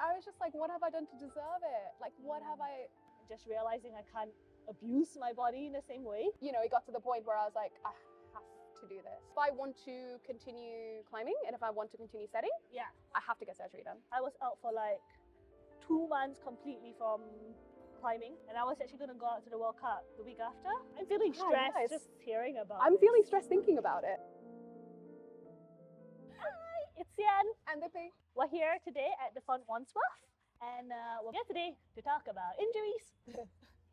I was just like, what have I done to deserve it? Like, what have I... Just realizing I can't abuse my body in the same way. You know, it got to the point where I was like, I have to do this. If I want to continue climbing and if I want to continue setting, Yeah. I have to get surgery done. I was out for like 2 months completely from climbing, and I was actually going to go out to the World Cup the week after. I'm feeling stressed nice. just hearing about I'm this. feeling stressed thinking about it. Hi, it's Xian. And Dipi. We're here today at the Font Wandsworth, and we're here today to talk about injuries.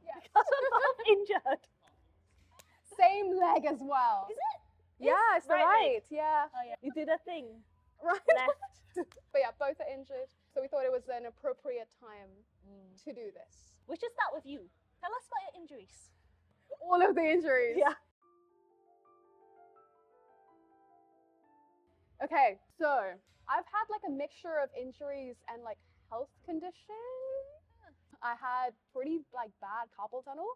Yeah. Because we're both injured. Same leg as well. Is it? Yeah, it's the right right. leg. Yeah. Oh yeah. You did a thing. Right. Left. But yeah, both are injured. So we thought it was an appropriate time to do this. We should start with you. Tell us about your injuries. All of the injuries. Yeah. Okay, so I've had like a mixture of injuries and like health conditions. I had pretty like bad carpal tunnel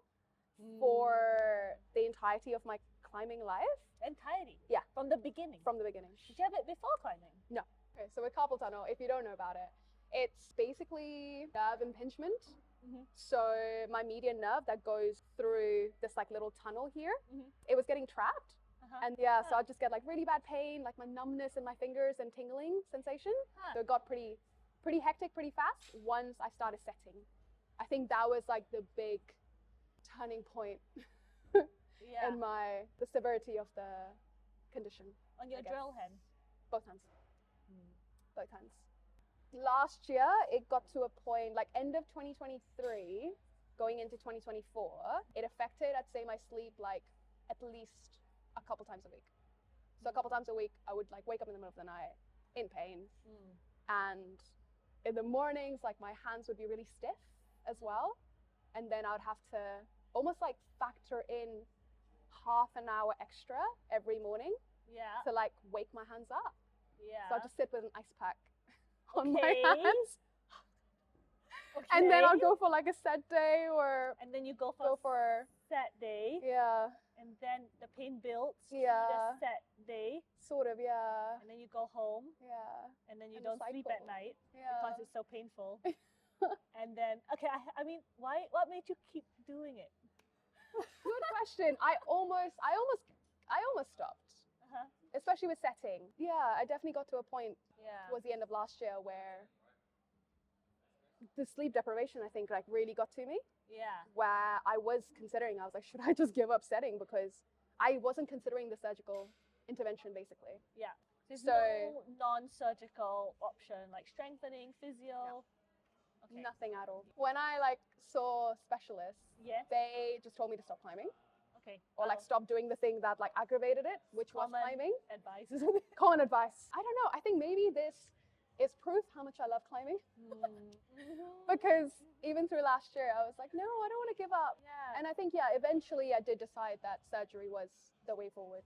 for the entirety of my climbing life. Entirety? Yeah. From the beginning? From the beginning. Did you have it before climbing? No. Okay, so with carpal tunnel, if you don't know about it, it's basically nerve impingement. So my median nerve that goes through this like little tunnel here, it was getting trapped. And yeah, so I'd just get like really bad pain, like my numbness in my fingers and tingling sensation. So it got pretty hectic pretty fast once I started setting. I think that was like the big turning point in the severity of the condition. On your drill hand? Both hands. Both hands. Last year, it got to a point, like end of 2023, going into 2024, it affected, I'd say, my sleep like at least a couple times a week. So a couple times a week, I would like wake up in the middle of the night in pain. And in the mornings, like my hands would be really stiff as well. And then I would have to almost like factor in half an hour extra every morning to like wake my hands up. So I'd just sit with an ice pack on my hands. And then I'll go for like a set day or... And then you go for set day. Yeah. And then the pain builds to Yeah. the set day. Sort of, yeah. And then you go home. Yeah. And then you And don't the sleep cycle. at night Yeah. because it's so painful. And then, okay, I mean, what made you keep doing it? Good question. I almost stopped. Especially with setting. Yeah, I definitely got to a point towards the end of last year where the sleep deprivation, I think, like really got to me. Yeah. Where I was like, should I just give up setting? Because I wasn't considering the surgical intervention, basically. Yeah. There's So, no non-surgical option, like strengthening, physio? Okay. Nothing at all. When I like saw specialists, they just told me to stop climbing. Okay. Or like stop doing the thing that like aggravated it, which was climbing. Advice, isn't it? Common advice. I don't know. I think maybe this is proof how much I love climbing. Because even through last year, I was like, no, I don't want to give up. Yeah. And I think, eventually I did decide that surgery was the way forward.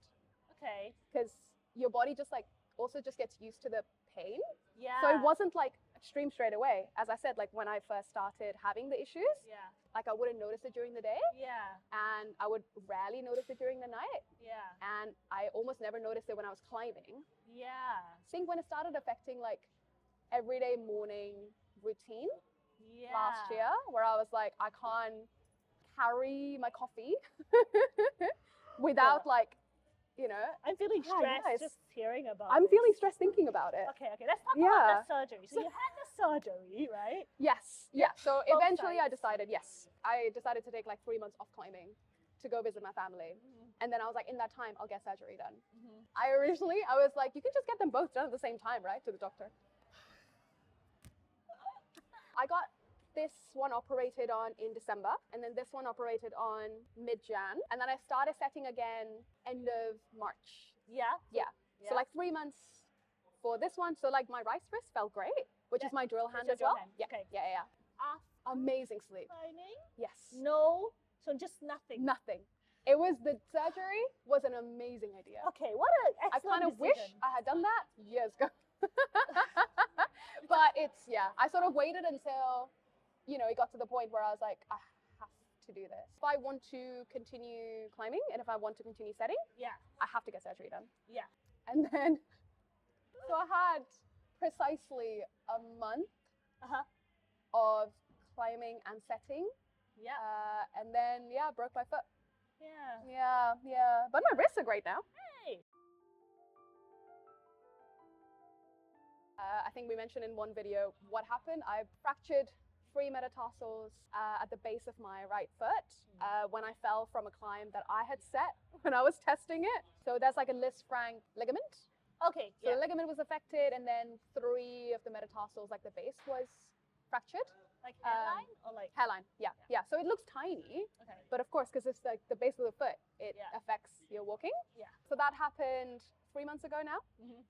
Okay. Because your body just like also just gets used to the pain. Yeah. So it wasn't like extreme straight away. As I said, like when I first started having the issues, like I wouldn't notice it during the day. Yeah. And I would rarely notice it during the night. Yeah. And I almost never noticed it when I was climbing. Yeah. I think when it started affecting like everyday morning routine last year, where I was like, I can't carry my coffee without like, you know. I'm feeling stressed just hearing about it. I'm feeling stressed thinking about it. Okay, let's talk about the surgery. So you had the surgery, right? Yes, yeah. So eventually I decided to take like 3 months off climbing to go visit my family. And then I was like, in that time, I'll get surgery done. I was like, you can just get them both done at the same time, right? To the doctor. I got this one operated on in December, and then this one operated on mid-Jan. And then I started setting again end of March. Yeah. So like 3 months for this one. So like my right wrist felt great, which is my drill hand as well. Yeah. Okay. Yeah. Amazing sleep. Climbing? Yes. No. So just nothing. Nothing. It was the surgery was an amazing idea. Okay, what an excellent I kind of wish I had done that years ago. But I sort of waited until, it got to the point where I was like, I have to do this. If I want to continue climbing and if I want to continue setting, I have to get surgery done. Yeah. And then, so I had precisely a month of climbing and setting. Yeah. And then, yeah, broke my foot. Yeah. Yeah, yeah. But my wrists are great now. Hey. I think we mentioned in one video what happened. I fractured 3 metatarsals at the base of my right foot when I fell from a climb that I had set when I was testing it. So there's like a Lisfranc ligament. Okay. So the ligament was affected, and then 3 of the metatarsals, like the base, was fractured. Like hairline or like Hairline, yeah. So it looks tiny, okay. but of course, because it's like the base of the foot, it affects your walking. Yeah. So that happened 3 months ago now.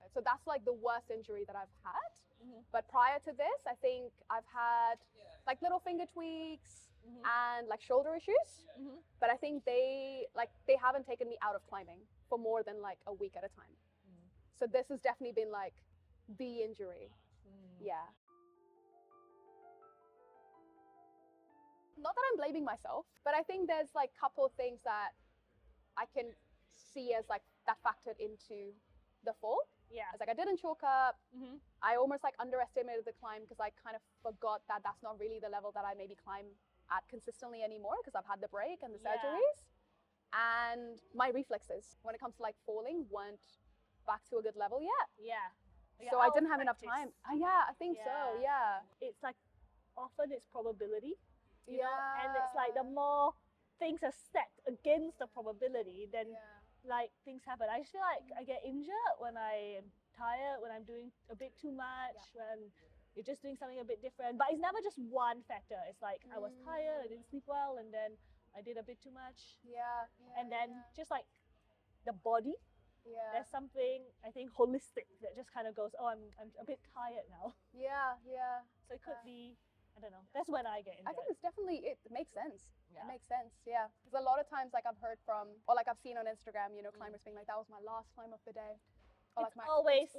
So that's like the worst injury that I've had. But prior to this, I think I've had like little finger tweaks and like shoulder issues. But I think they haven't taken me out of climbing for more than like a week at a time. So this has definitely been like the injury. Yeah. Not that I'm blaming myself, but I think there's like a couple of things that I can see as like that factored into the fall. Yeah. It's like I didn't chalk up. I almost like underestimated the climb because I kind of forgot that that's not really the level that I maybe climb at consistently anymore because I've had the break and the surgeries. And my reflexes when it comes to like falling weren't back to a good level yet. Yeah. So I didn't have enough time. Yeah, I think so. Yeah. It's like often it's probability. You Yeah. know? And it's like the more things are stacked against the probability, then like things happen. I feel like I get injured when I am tired, when I'm doing a bit too much, when you're just doing something a bit different. But it's never just one factor. It's like I was tired, I didn't sleep well, and then I did a bit too much. Yeah. And then just like the body, there's something I think holistic that just kind of goes, oh, I'm a bit tired now. Yeah. So it could be, I don't know. That's when I get injured. I think it's definitely, it makes sense. Yeah. It makes sense, yeah. Because a lot of times, like I've heard from, or like I've seen on Instagram, you know, climbers being like, that was my last climb of the day. Or It's like always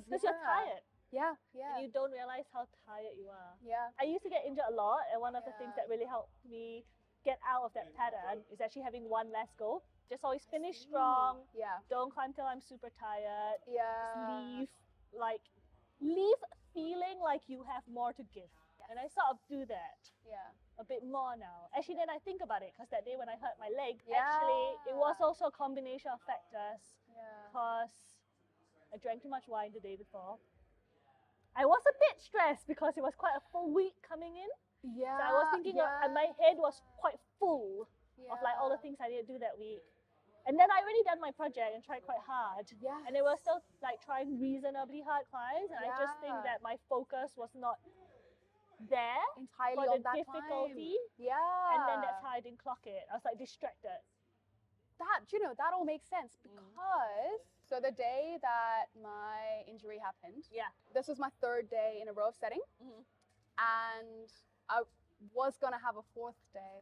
because you're tired. Yeah. And you don't realize how tired you are. Yeah. I used to get injured a lot, and one of the things that really helped me get out of that pattern is actually having one less goal. Just always finish strong. Yeah. Don't climb till I'm super tired. Yeah. Just leave feeling like you have more to give. And I sort of do that a bit more now. Actually, then I think about it, because that day when I hurt my leg, actually, it was also a combination of factors. Because I drank too much wine the day before. I was a bit stressed because it was quite a full week coming in. Yeah. So I was thinking, and my head was quite full of like all the things I did to do that week. And then I already done my project and tried quite hard. And they were still like trying reasonably hard climbs. And I just think that my focus was not there entirely for on the that difficulty. Time. Yeah. And then that's how I didn't clock it. I was like distracted. That, you know, that all makes sense because so the day that my injury happened, this was my 3rd day in a row of setting. And I was going to have a 4th day.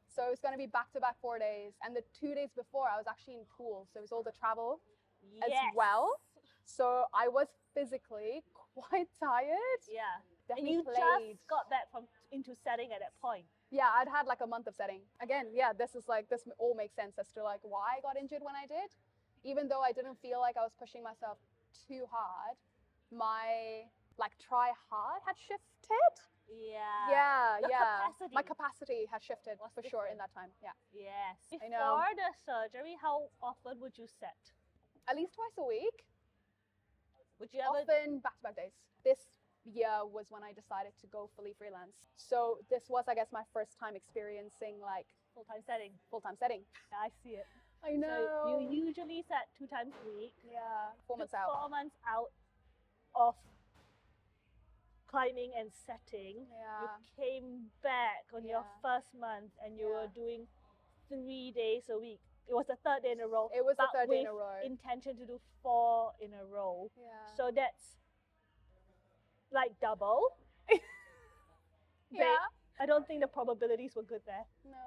So it was going to be back-to-back 4 days. And the 2 days before, I was actually in pool. So it was all the travel as well. So I was physically quite tired. Yeah. Definitely and you just got back into setting at that point. Yeah, I'd had like a month of setting. Again, this all makes sense as to like why I got injured when I did. Even though I didn't feel like I was pushing myself too hard, my like try hard had shifted. Capacity. My capacity has shifted for sure in that time. Yes. I know. Before the surgery, how often would you set? At least twice a week. Would you ever? Often back-to-back days. This year was when I decided to go fully freelance. So this was, I guess, my first time experiencing like full-time setting. I see it. I know. So you usually set 2 times a week. 4 months out. 4 months out of climbing and setting. You came back on your first month and you were doing 3 days a week. It was the 3rd day in a row. It was the 3rd day in a row. Intention to do 4 in a row. So that's like double. I don't think the probabilities were good there. No.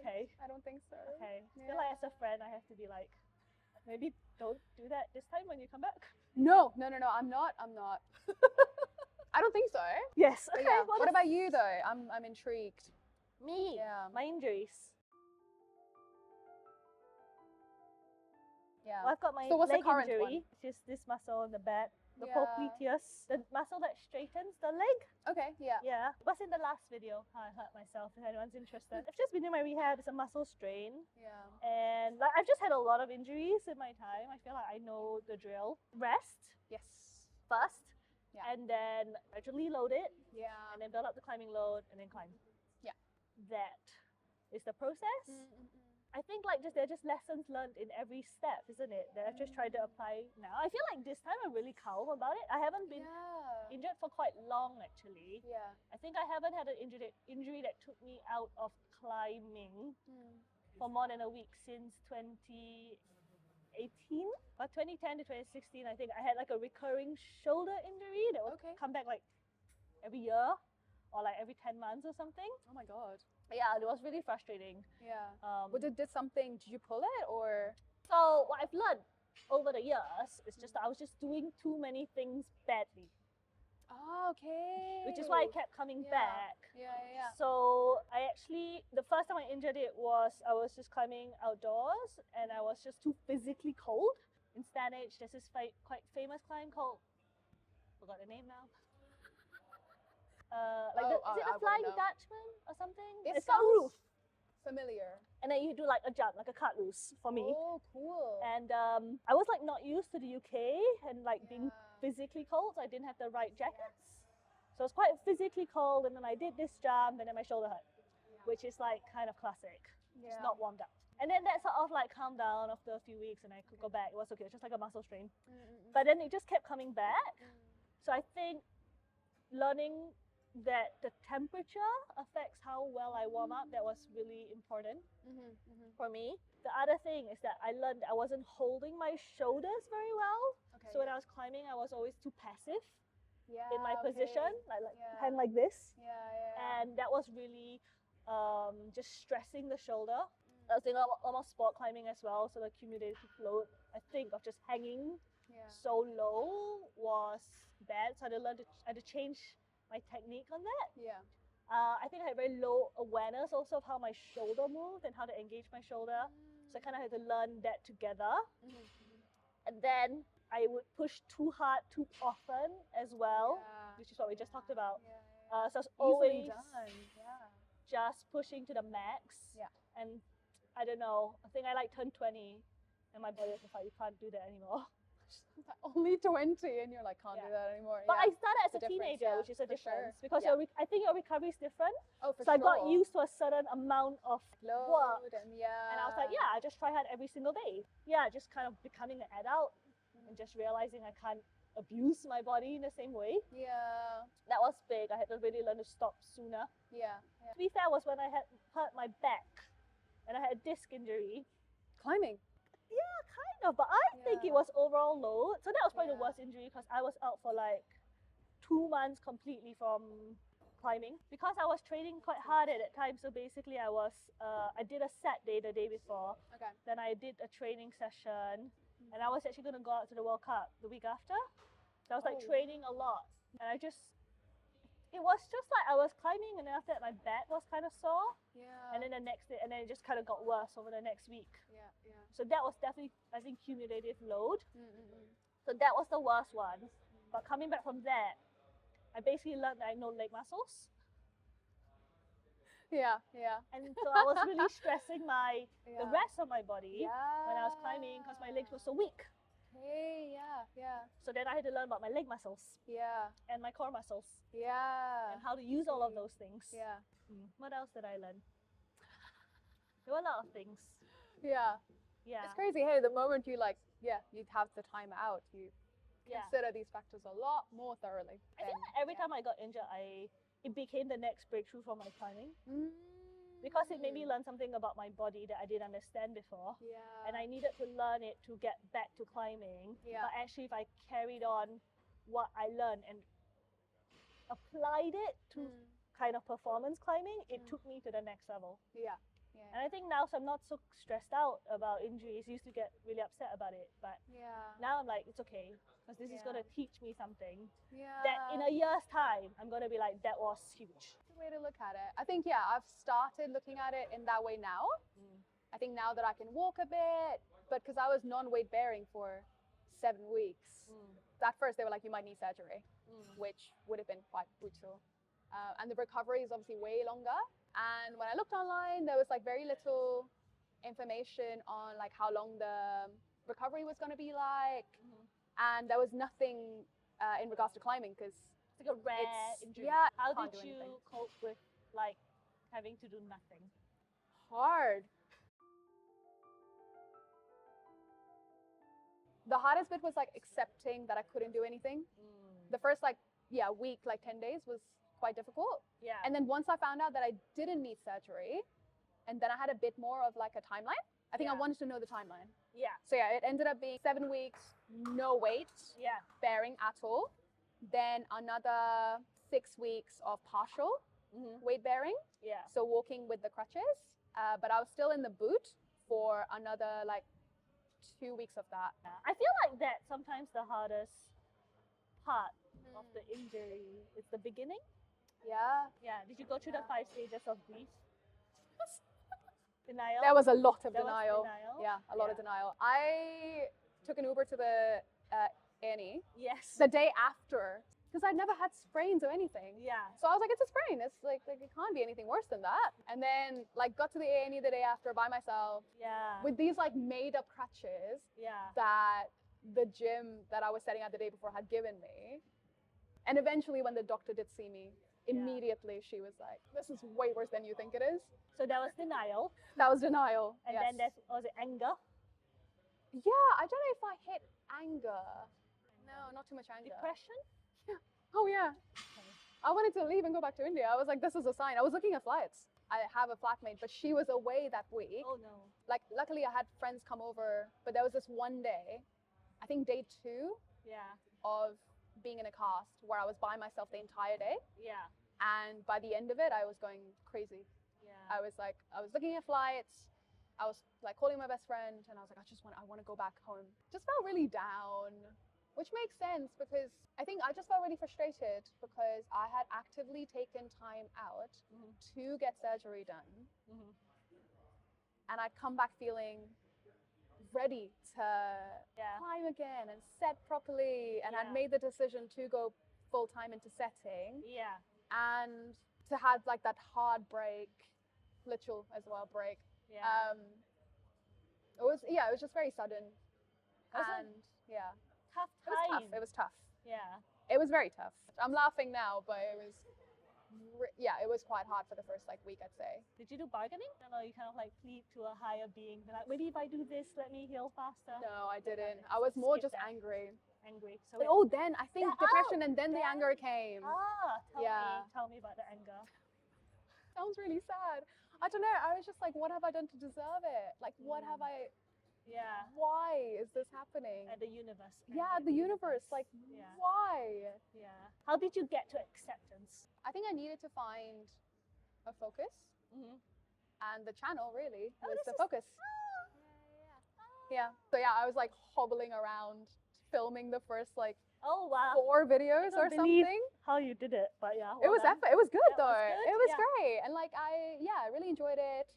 Okay. I don't think so. Okay. Feel like as a friend, I have to be like, maybe don't do that this time when you come back. No. I'm not. I don't think so. Yes. Okay. What about you though? I'm intrigued. Me. My injuries. Well, I've got my leg injury, just this muscle in the back. the popliteus, the muscle that straightens the leg. Okay, yeah. Yeah, it was in the last video how I hurt myself, if anyone's interested. I've just been doing my rehab. It's a muscle strain. Yeah. And like I've just had a lot of injuries in my time. I feel like I know the drill. Rest. Yes. First. Yeah. And then gradually load it. Yeah. And then build up the climbing load and then climb. Yeah. That is the process. I think like they're just lessons learned in every step, isn't it? That I've just tried to apply now. I feel like this time I'm really calm about it. I haven't been injured for quite long actually. Yeah. I think I haven't had an injury that took me out of climbing for more than a week since 2018. But 2010 to 2016, I think I had like a recurring shoulder injury that would come back like every year or like every 10 months or something. Oh my God. Yeah, it was really frustrating. Yeah. Did something, did you pull it or? So what I've learned over the years is just that I was just doing too many things badly. Oh, okay. Which is why I kept coming back. Yeah. So I actually, the first time I injured it was, I was just climbing outdoors and I was just too physically cold. In Stanage, there's this quite famous climb called, forgot the name now. Is it the Flying Dutchman or something? It's got a roof. Familiar. And then you do like a jump, like a cut loose for me. Oh, cool. And I was like not used to the UK and like being physically cold, so I didn't have the right jackets. So it was quite physically cold, and then I did this jump, and then my shoulder hurt, which is like kind of classic. Just not warmed up. And then that sort of like calmed down after a few weeks, and I could go back. It was okay. It was just like a muscle strain. But then it just kept coming back. So I think learning that the temperature affects how well I warm up, that was really important for me. The other thing is that I learned I wasn't holding my shoulders very well. So when I was climbing, I was always too passive in my position, kind of like this. And that was really just stressing the shoulder. I was doing a lot more sport climbing as well, so the cumulative load, I think, of just hanging so low was bad. So I had to change my technique on that. I think I had very low awareness also of how my shoulder moved and how to engage my shoulder. So I kind of had to learn that together. And then I would push too hard too often as well, which is what we just talked about. So I was always just pushing to the max. And I don't know, I think I like turned 20 and my body was like, you can't do that anymore. Only 20 and you're like, can't do that anymore. But I started as a teenager, which is a difference. Because I think your recovery is different. Oh, for so I got used to a certain amount of work. And I was like, I just try hard every single day. Just kind of becoming an adult and just realizing I can't abuse my body in the same way. That was big. I had to really learn to stop sooner. To be fair, was when I had hurt my back and I had a disc injury. Climbing? Yeah, kind of, but I think it was overall load. So that was probably the worst injury because I was out for like 2 months completely from climbing because I was training quite hard at that time. So basically I did a set day the day before. Then I did a training session and I was actually going to go out to the World Cup the week after. So I was like training a lot and it was just like I was climbing and then after that my back was kind of sore. And then the next day, and then it just kind of got worse over the next week. So that was definitely, I think, cumulative load. So that was the worst one. But coming back from that, I basically learned that I had no leg muscles. And so I was really stressing the rest of my body when I was climbing because my legs were so weak. So then I had to learn about my leg muscles and my core muscles and how to use all of those things. What else did I learn? There were a lot of things. It's crazy. Hey, the moment you you have the time out, you consider these factors a lot more thoroughly. I feel like every time I got injured, it became the next breakthrough for my climbing. Because it made me learn something about my body that I didn't understand before. And I needed to learn it to get back to climbing. But actually, if I carried on what I learned and applied it to kind of performance climbing, it took me to the next level. And I think now, so I'm not so stressed out about injuries. I used to get really upset about it, but now I'm like, it's okay, because this is going to teach me something that in a year's time, I'm going to be like, that was huge. That's a way to look at it. I think, I've started looking at it in that way now. I think now that I can walk a bit, but because I was non-weight bearing for 7 weeks, At first, they were like, you might need surgery, which would have been quite brutal. And the recovery is obviously way longer. And when I looked online, there was like very little information on like how long the recovery was going to be like. And there was nothing in regards to climbing because it's like a rare injury. Yeah. How did you cope with like having to do nothing? Hard. The hardest bit was like accepting that I couldn't do anything. The first week, like 10 days was quite difficult. Yeah. And then once I found out that I didn't need surgery, and then I had a bit more of like a timeline. I think I wanted to know the timeline. Yeah. So yeah, it ended up being 7 weeks, no weight bearing at all. Then another 6 weeks of partial weight bearing. Yeah. So walking with the crutches. But I was still in the boot for another like 2 weeks of that. I feel like that sometimes the hardest part of the injury is the beginning. Yeah. Yeah. Did you go through the 5 stages of grief? Denial? There was a lot of There denial. was denial. Yeah, a lot of denial. I took an Uber to the A&E Yes. the day after because I'd never had sprains or anything. Yeah. So I was like, it's a sprain. It's like it can't be anything worse than that. And then like got to the A&E the day after by myself. Yeah. With these like made up crutches. Yeah. That the gym that I was setting up the day before had given me. And eventually when the doctor did see me, immediately she was like, this is way worse than you think it is. So that was denial. That was denial. And then was it anger? Yeah, I don't know if I hit anger. No, not too much anger. Depression? Yeah. Oh yeah. I wanted to leave and go back to India. I was like, this is a sign. I was looking at flights. I have a flatmate, but she was away that week. Oh no. Like luckily I had friends come over, but there was this one day, I think day 2 of being in a cast where I was by myself the entire day. Yeah. And by the end of it, I was going crazy. Yeah. I was looking at flights. I was like calling my best friend and I was like, I want to go back home. Just felt really down, which makes sense because I think I just felt really frustrated because I had actively taken time out to get surgery done. And I'd come back feeling ready to climb again and set properly. And I'd made the decision to go full time into setting. Yeah. And to have like that hard break, literal as well break. Yeah. It was just very sudden. Was and tough time? It was tough. Yeah. It was very tough. I'm laughing now, but it was quite hard for the first like week, I'd say. Did you do bargaining? I know you kind of like plead to a higher being, like maybe if I do this, let me heal faster. No, I didn't. I was more just angry. So then I think depression and then the anger came. Tell me about the anger. Sounds really sad. I don't know. I was just like, what have I done to deserve it? Like, what have I? Yeah. Why is this happening? At the universe. The universe. Like, why? Yeah. How did you get to acceptance? I think I needed to find a focus. And the channel really was the focus. Yeah. So yeah, I was like hobbling around filming the first like 4 videos or something. How you did it, but yeah. It was effort. It was good though. It was great. And like I really enjoyed it.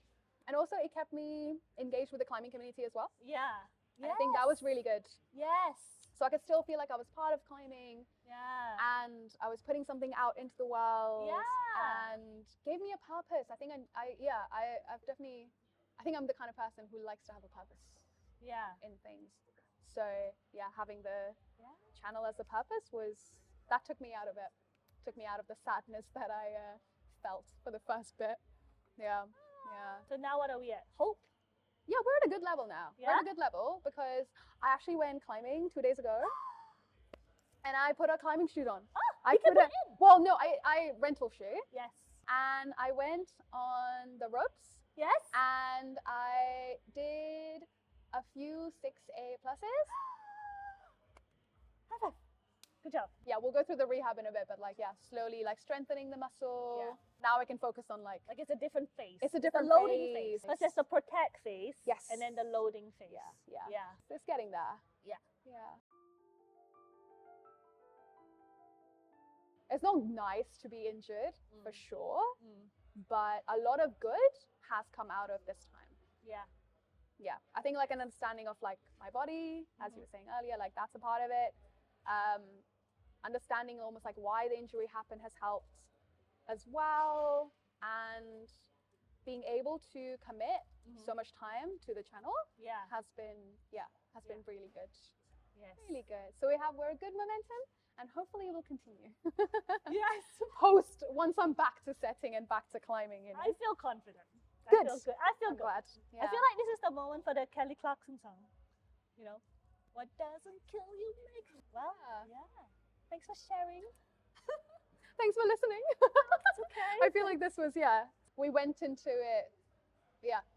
And also it kept me engaged with the climbing community as well. Yeah. And I think that was really good. Yes. So I could still feel like I was part of climbing. Yeah. And I was putting something out into the world. Yeah. And gave me a purpose. I think I've definitely, I think I'm the kind of person who likes to have a purpose. Yeah. In things. So yeah, having the channel as a purpose took me out of it. Took me out of the sadness that I felt for the first bit. Yeah. Yeah. So now what are we at? Hope? Yeah, we're at a good level now. Yeah? We're at a good level because I actually went climbing 2 days ago. And I put a climbing shoe on. I put it in. Well, no, I rental shoe. Yes. And I went on the ropes. Yes. And I did a few 6A pluses. High five. Good job. Yeah, we'll go through the rehab in a bit, but like, slowly like strengthening the muscle. Yeah. Now I can focus on like it's a different phase. It's a different loading phase. Because there's the protect phase. Yes. And then the loading phase. Yeah. So it's getting there. Yeah. Yeah. It's not nice to be injured, for sure. But a lot of good has come out of this time. Yeah. Yeah. I think like an understanding of like my body, as you were saying earlier, like that's a part of it. Understanding almost like why the injury happened has helped as well, and being able to commit so much time to the channel has been been really good. Yes. Really good. So we're a good momentum, and hopefully it will continue. Yes. Once I'm back to setting and back to climbing, you know. I feel confident. Good. I feel good. I feel good. Glad. Yeah. I feel like this is the moment for the Kelly Clarkson song. You know, what doesn't kill you makes. Well, yeah. Thanks for sharing. Thanks for listening. It's okay. I feel like this was we went into it.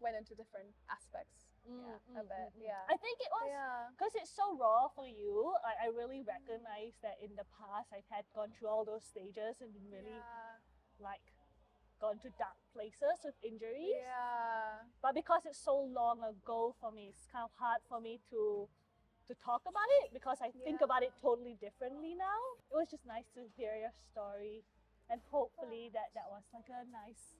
Went into different aspects. A bit. I think it was because it's so raw for you. I really recognize that in the past I've had gone through all those stages and been really like gone to dark places with injuries. Yeah. But because it's so long ago for me, it's kind of hard for me to talk about it because I think about it totally differently now. It was just nice to hear your story, and hopefully that was like a nice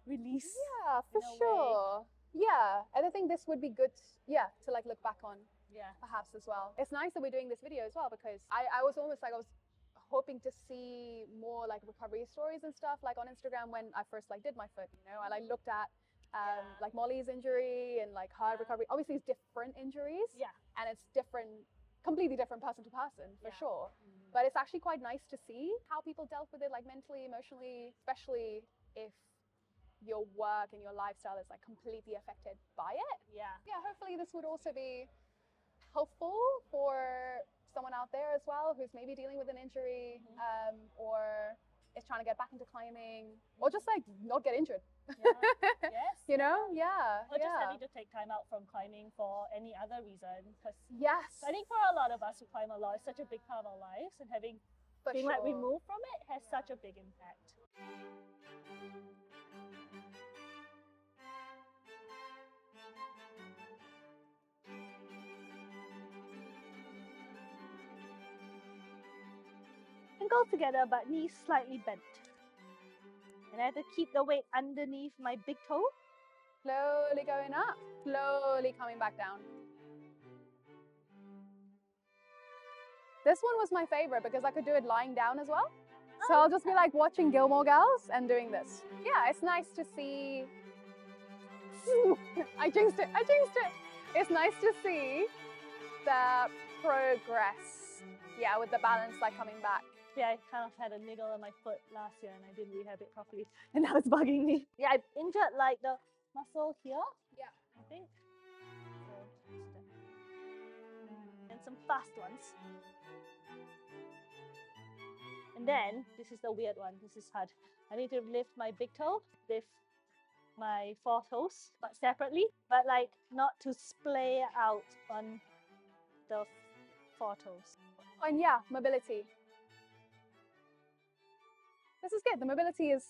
release. Yeah, for sure. Yeah, and I think this would be good, to like look back on. Yeah. Perhaps as well. It's nice that we're doing this video as well, because I was almost like I was hoping to see more like recovery stories and stuff like on Instagram when I first like did my foot, you know, and I looked at like Molly's injury and like her recovery. Obviously it's different injuries. Yeah. And it's completely different person to person for sure. But it's actually quite nice to see how people dealt with it, like mentally, emotionally, especially if your work and your lifestyle is like completely affected by it. Yeah, hopefully this would also be helpful for someone out there as well who's maybe dealing with an injury, or is trying to get back into climbing, or just like not get injured. Yes. You know, or just having to take time out from climbing for any other reason, because I think for a lot of us who climb a lot, it's such a big part of our lives, and being like removed from it has such a big impact. Ankles together but knees slightly bent. And I have to keep the weight underneath my big toe. Slowly going up, slowly coming back down. This one was my favorite because I could do it lying down as well. So I'll just be like watching Gilmore Girls and doing this. Yeah, it's nice to see. I jinxed it. It's nice to see the progress. Yeah, with the balance like coming back. Yeah, I kind of had a niggle on my foot last year and I didn't rehab it properly, and now it's bugging me. Yeah, I injured like the muscle here. Yeah, I think. And some fast ones. And then this is the weird one. This is hard. I need to lift my big toe, lift my 4 toes, but separately, but like not to splay out on the 4 toes. And mobility. This is good. The mobility is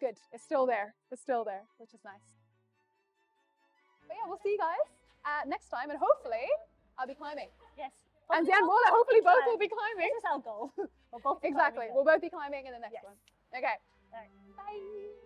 good. It's still there. Which is nice. But yeah, we'll see you guys next time, and hopefully I'll be climbing. Yes. And Xian will, hopefully both will be climbing. This is our goal. We'll both be exactly. climbing. We'll both be climbing in the next one. Okay. All right. Bye.